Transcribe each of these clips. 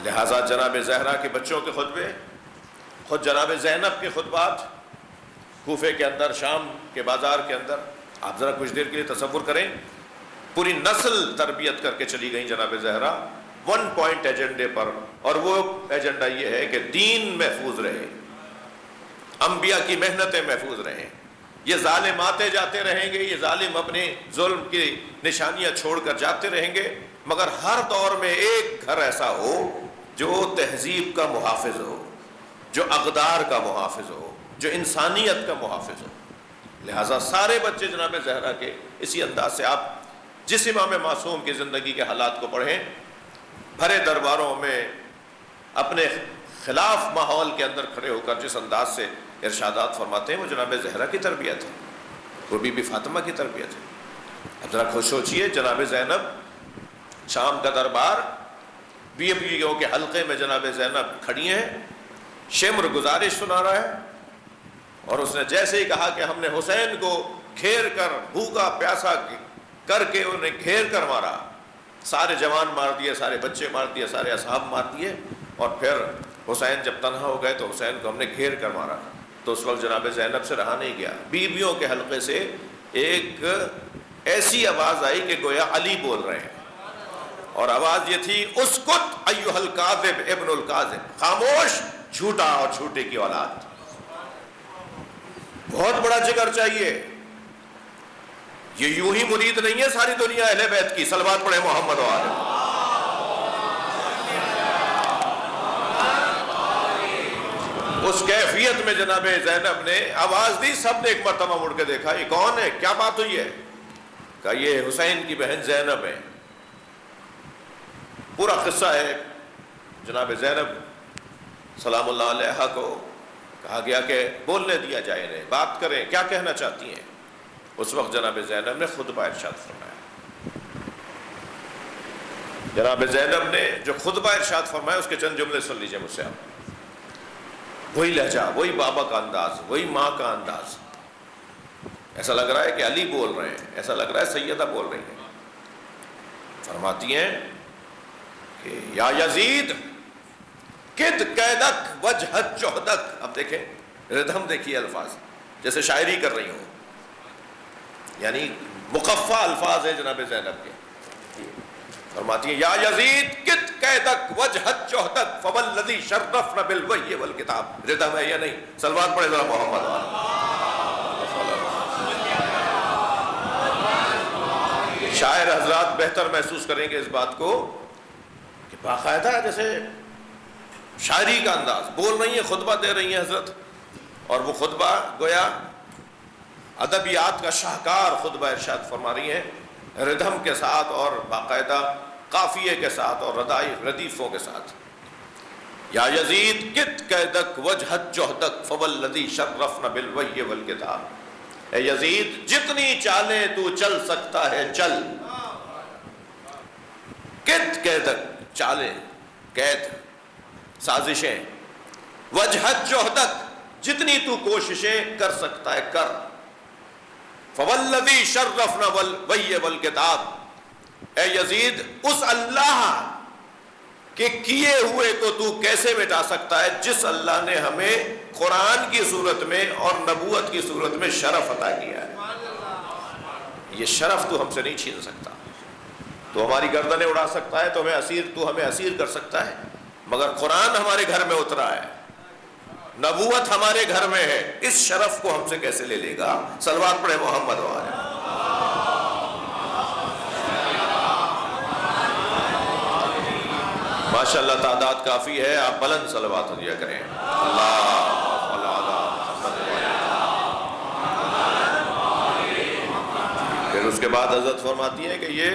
لہٰذا جناب زہرا کے بچوں کے خطبے، خود جناب زینب کے خطبات کوفے کے اندر، شام کے بازار کے اندر، آپ ذرا کچھ دیر کے لیے تصور کریں، پوری نسل تربیت کر کے چلی گئی جناب زہرا ون پوائنٹ ایجنڈے پر، اور وہ ایجنڈا یہ ہے کہ دین محفوظ رہے، انبیاء کی محنتیں محفوظ رہیں۔ یہ ظالم آتے جاتے رہیں گے، یہ ظالم اپنے ظلم کی نشانیاں چھوڑ کر جاتے رہیں گے، مگر ہر دور میں ایک گھر ایسا ہو جو تہذیب کا محافظ ہو، جو اقدار کا محافظ ہو، جو انسانیت کا محافظ ہو۔ لہٰذا سارے بچے جناب زہرا کے اسی انداز سے، آپ جس امام معصوم کی زندگی کے حالات کو پڑھیں، بھرے درباروں میں اپنے خلاف ماحول کے اندر کھڑے ہو کر جس انداز سے ارشادات فرماتے ہیں، وہ جناب زہرا کی تربیت ہے، وہ بی بی فاطمہ کی تربیت ہے۔ اب ذرا خوش سوچئے، جناب زینب، شام کا دربار، بیویوں کے حلقے میں جناب زینب کھڑی ہیں، شمر گزارش سنا رہا ہے، اور اس نے جیسے ہی کہا کہ ہم نے حسین کو گھیر کر، بھوکا پیاسا کر کے انہیں گھیر کر مارا، سارے جوان مار دیے، سارے بچے مار دیے، سارے اصحاب مار دیے، اور پھر حسین جب تنہا ہو گئے تو حسین کو ہم نے گھیر کر مارا، تو اس وقت جناب زینب سے رہا نہیں گیا، بیویوں کے حلقے سے ایک ایسی آواز آئی کہ گویا علی بول رہے ہیں، اور آواز یہ تھی، اسکت ایھا الکاذب ابن الکاذب، خاموش جھوٹا اور جھوٹے کی اولاد۔ بہت بڑا جگر چاہیے، یہ یوں ہی مرید نہیں ہے ساری دنیا اہل بیت کی، صلوات پڑھے محمد و آلہ۔ اس کیفیت میں جناب زینب نے آواز دی، سب نے ایک مرتبہ مڑ کے دیکھا، یہ کون ہے، کیا بات ہوئی ہے؟ کہا یہ حسین کی بہن زینب ہے۔ پورا قصہ ہے، جناب زینب سلام اللہ علیہا کو کہا گیا کہ بولنے دیا جائے، انہیں بات کریں، کیا کہنا چاہتی ہیں؟ اس وقت جناب زینب نے خطبہ ارشاد فرمایا۔ جناب زینب نے جو خطبہ ارشاد فرمایا اس کے چند جملے سن لیجئے مجھ سے آپ۔ وہی لہجہ، وہی بابا کا انداز، وہی ماں کا انداز، ایسا لگ رہا ہے کہ علی بول رہے ہیں، ایسا لگ رہا ہے سیدہ بول رہی ہیں۔ فرماتی ہیں کہ یا یزید کد قیدک وجہت جہدک، اب دیکھیں ردھم، دیکھیے الفاظ جیسے شاعری کر رہی ہوں، یعنی مقفع الفاظ ہیں جناب زینب کے۔ فرماتی ہیں یا یزید کد قیدک وجہت جہدک فوالذی شرفنا بالوحی والکتاب، ردھم ہے یا نہیں؟ صلوات پڑھے ذرا محمد والا۔ شاعر حضرات بہتر محسوس کریں گے اس بات کو کہ باقاعدہ جیسے شاعری کا انداز، بول رہی ہیں، خطبہ دے رہی ہیں حضرت، اور وہ خطبہ گویا ادبیات کا شاہکار خطبہ ارشاد فرما رہی ہیں، ردھم کے ساتھ اور باقاعدہ قافیے کے ساتھ اور ردیفوں کے ساتھ۔ یا یزید کت قیدک وجہت جہدک فوالذی شرفنا بالوحی والکتاب، اے یزید جتنی چالیں تو چل سکتا ہے چل، کت قیدک چالیں، قید سازشیں، وجہت جہدک جتنی تو کوششیں کر سکتا ہے کر، فوالذی شرفنا بالوحی والکتاب، اے یزید اس اللہ کے کیے ہوئے کو تو کیسے مٹا سکتا ہے جس اللہ نے ہمیں قرآن کی صورت میں اور نبوت کی صورت میں شرف عطا کیا ہے، یہ شرف تو ہم سے نہیں چھین سکتا، تو ہماری گردنیں اڑا سکتا ہے، تو ہمیں اسیر کر سکتا ہے، مگر قرآن ہمارے گھر میں اترا ہے، نبوت ہمارے گھر میں ہے، اس شرف کو ہم سے کیسے لے لے گا؟ صلوات پڑھے محمد والے۔ ماشاءاللہ تعداد کافی ہے، آپ بلند صلوات دیا کریں۔ پھر اس کے بعد حضرت فرماتی ہے کہ یہ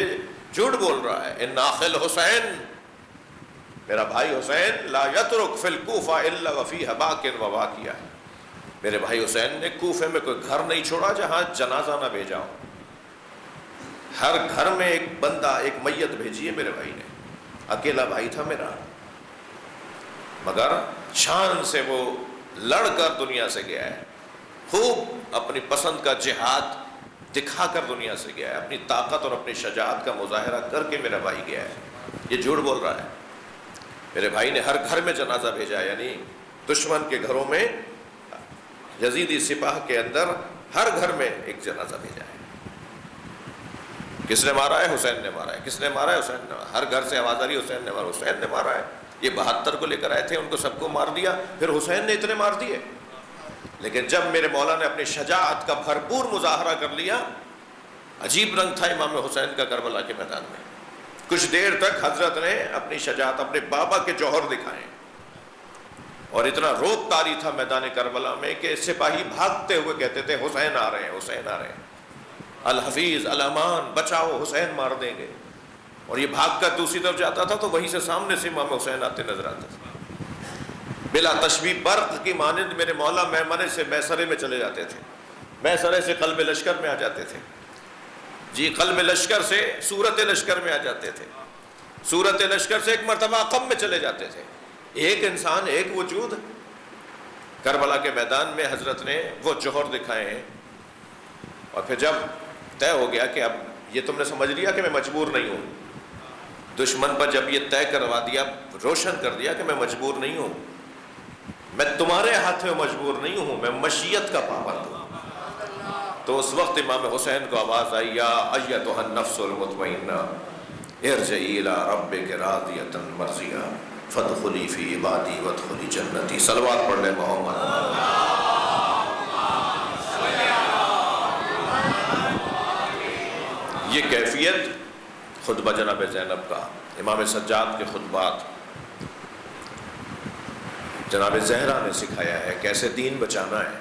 جھوٹ بول رہا ہے، ان اخل حسین، میرا بھائی حسین، لا یترک فی الکوفہ الا وفیہ باکن و واقیہ، میرے بھائی حسین نے کوفے میں کوئی گھر نہیں چھوڑا جہاں جنازہ نہ بھیجا ہو، ہر گھر میں ایک بندہ، ایک میت بھیجی ہے میرے بھائی نے، اکیلا بھائی تھا میرا، مگر شان سے وہ لڑ کر دنیا سے گیا ہے، خوب اپنی پسند کا جہاد دکھا کر دنیا سے گیا ہے، اپنی طاقت اور اپنی شجاعت کا مظاہرہ کر کے میرا بھائی گیا ہے، یہ جھوٹ بول رہا ہے۔ میرے بھائی نے ہر گھر میں جنازہ بھیجا، یعنی دشمن کے گھروں میں، یزیدی سپاہ کے اندر ہر گھر میں ایک جنازہ بھیجا ہے۔ کس نے مارا ہے؟ حسین نے مارا ہے۔ کس نے مارا ہے؟ حسین نے مارا ہے۔ ہر گھر سے آواز آ رہی ہے حسین نے مارا، حسین نے مارا ہے۔ یہ 72 کو لے کر آئے تھے، ان کو سب کو مار دیا، پھر حسین نے اتنے مار دیے۔ لیکن جب میرے مولا نے اپنی شجاعت کا بھرپور مظاہرہ کر لیا، عجیب رنگ تھا امام حسین کا کربلا کے میدان میں۔ کچھ دیر تک حضرت نے اپنی شجاعت، اپنے بابا کے جوہر دکھائے، اور اتنا روب طاری تھا میدان کربلا میں کہ سپاہی بھاگتے ہوئے کہتے تھے حسین آ رہے ہیں، حسین آ رہے ہیں، الحفیظ الامان، بچاؤ، حسین مار دیں گے۔ اور یہ بھاگ کر دوسری طرف جاتا تھا تو وہیں سے سامنے سے امام حسین آتے نظر آتے تھے، بلا تشبیہ برق کی مانند میرے مولا میمنے سے میسرے میں چلے جاتے تھے، میسرے سے قلب لشکر میں آ جاتے تھے، جی قلب لشکر سے صورت لشکر میں آ جاتے تھے، صورت لشکر سے ایک مرتبہ عقب میں چلے جاتے تھے۔ ایک انسان، ایک وجود۔ کربلا کے میدان میں حضرت نے وہ جوہر دکھائے ہیں، اور پھر جب طے ہو گیا کہ اب یہ تم نے سمجھ لیا کہ میں مجبور نہیں ہوں، دشمن پر جب یہ طے کروا دیا، روشن کر دیا کہ میں مجبور نہیں ہوں، میں تمہارے ہاتھ میں مجبور نہیں ہوں، میں مشیت کا پابند ہوں، تو اس وقت امام حسین کو آواز آئی، یا ایتھا النفس المطمئنہ ارجعی الی ربک راضیۃ مرضیہ فادخلی فی عبادی وادخلی جنتی۔ صلوات پڑھ لیں محمد۔ یہ کیفیت خطبہ جناب زینب کا، امام سجاد کے خطبات، جناب زہرا نے سکھایا ہے کیسے دین بچانا ہے۔